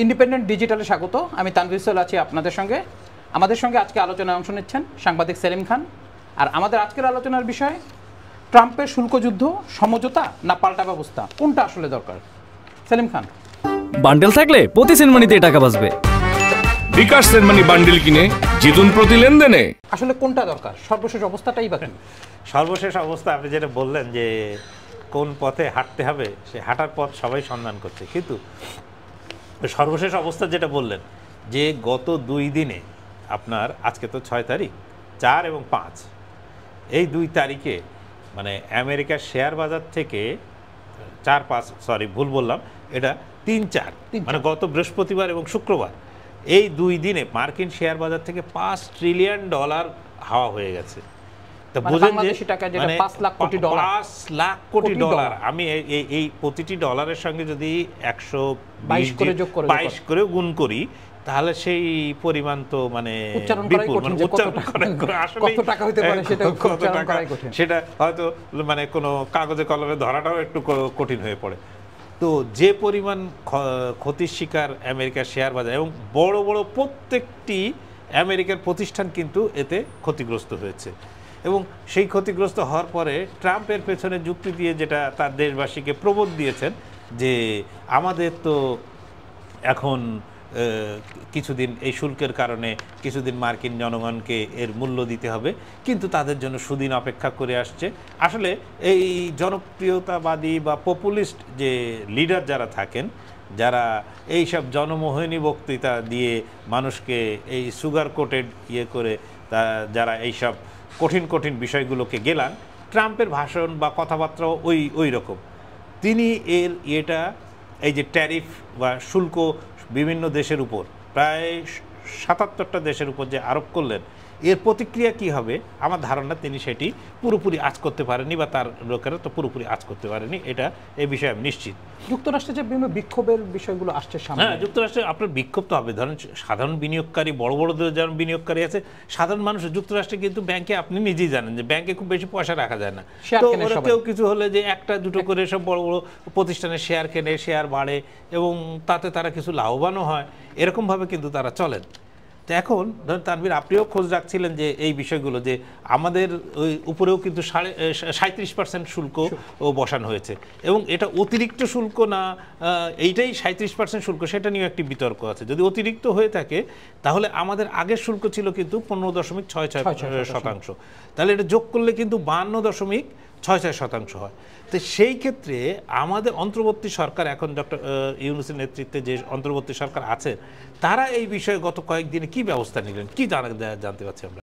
Independent ডিজিটালে স্বাগত। আমি তানভীর সোহেল আছি আপনাদের সঙ্গে। আমাদের সঙ্গে আজকে আলোচনায় অংশ নিচ্ছেন সাংবাদিক সেলিম খান। আর আমাদের আজকের আলোচনার বিষয় ট্রাম্পের শুল্ক যুদ্ধ, সমঝোতা না পাল্টা ব্যবস্থা, কোনটা আসলে দরকার? সেলিম খান। বান্ডেল থাকলে প্রতি সেনমানিতে টাকা বাঁচবে। বিকাশ সেনমানি বান্ডেল কিনে জিতুন প্রতি লেনদেনে। আসলে কোনটা দরকার? সর্বশেষ অবস্থাটাই বা কি? সর্বশেষ অবস্থা আপনি যেটা বললেন যে কোন পথে হাঁটতে হবে, সে হাঁটার পথ সবাই সন্ধান করছে, কিন্তু সর্বশেষ অবস্থা যেটা বললেন যে গত 2 দিনে আপনার, আজকে তো 6 তারিখ, 4 এবং 5, এই 2 তারিখে মানে আমেরিকার শেয়ার বাজার থেকে 4-5, সরি ভুল বললাম, এটা 3-4, মানে গত বৃহস্পতিবার এবং শুক্রবার, এই 2 দিনে মার্কিন শেয়ার বাজার থেকে $5 ট্রিলিয়ন হাওয়া হয়ে গেছে। তো বুঝেন যে 5 লাখ কোটি ডলার। আমি এই প্রতিটি ডলারের সঙ্গে যদি 122 করে গুণ করি, তাহলে সেই পরিমাণ তো মানে সেটা হয়তো মানে কোনো কাগজে কলমে ধরাটাও একটু কঠিন হয়ে পড়ে। তো যে পরিমাণ ক্ষতির শিকার আমেরিকার শেয়ার বাজার, এবং বড় বড় প্রত্যেকটি আমেরিকার প্রতিষ্ঠান কিন্তু এতে ক্ষতিগ্রস্ত হয়েছে। এবং সেই ক্ষতিগ্রস্ত হওয়ার পরে ট্রাম্পের পেছনে যুক্তি দিয়ে যেটা তার দেশবাসীকে প্রবোধ দিয়েছেন যে আমাদের তো এখন কিছুদিন এই শুল্কের কারণে কিছুদিন মার্কিন জনগণকে এর মূল্য দিতে হবে, কিন্তু তাদের জন্য সুদিন অপেক্ষা করে আসছে। আসলে এই জনপ্রিয়তাবাদী বা পপুলিস্ট যে লিডার যারা থাকেন, যারা এই সব জনমোহিনী বক্তৃতা দিয়ে মানুষকে এই সুগার কোটেড করে যারা এইসব কঠিন কঠিন বিষয়গুলোকে গেলান, ট্রাম্পের ভাষণ বা কথাবার্তা ওই রকম। তিনি এই যে ট্যারিফ বা শুল্ক বিভিন্ন দেশের উপর, প্রায় 77টা দেশের উপর যে আরোপ করলেন, এর প্রতিক্রিয়া কি হবে আমার ধারণা তিনি সেটি পুরোপুরি আঁচ করতে পারেনি, বা তার লোকেরা তো পুরোপুরি আঁচ করতে পারেনি, এটা এই বিষয়ে আমি নিশ্চিত। যুক্তরাষ্ট্রে যে বিভিন্ন বিক্ষোভের বিষয়গুলো আসছে সামনে, হ্যাঁ, যুক্তরাষ্ট্রে আপনার বিক্ষোভ তো হবে। ধরেন সাধারণ বিনিয়োগকারী, বড় বড় যেমন বিনিয়োগকারী আছে, সাধারণ মানুষ যুক্তরাষ্ট্রে কিন্তু ব্যাংকে, আপনি নিজেই জানেন যে ব্যাংকে খুব বেশি পয়সা রাখা যায় না। তো ওরা কেউ কিছু হলে যে 1-2 করে সব বড় বড় প্রতিষ্ঠানের শেয়ার কেনে, শেয়ার বাড়ে, এবং তাতে তারা কিছু লাভবানও হয়, এরকমভাবে কিন্তু তারা চলেন। তো এখন ধরেন তানভীর, আপনিও খোঁজ রাখছিলেন যে এই বিষয়গুলো, যে আমাদের ওই উপরেও কিন্তু 37% শুল্ক বসানো হয়েছে, এবং এটা অতিরিক্ত শুল্ক না এইটাই 37% শুল্ক, সেটা নিয়েও একটি বিতর্ক আছে। যদি অতিরিক্ত হয়ে থাকে তাহলে আমাদের আগের শুল্ক ছিল কিন্তু 15.66%, তাহলে এটা যোগ করলে কিন্তু 52.66% হয়। তো সেই ক্ষেত্রে আমাদের অন্তর্বর্তী সরকার, এখন ডক্টর ইউনূসের নেতৃত্বে যে অন্তর্বর্তী সরকার আছে, তারা এই বিষয়ে গত কয়েকদিনে কি ব্যবস্থা নিলেন, কি জানতে পারছি আমরা?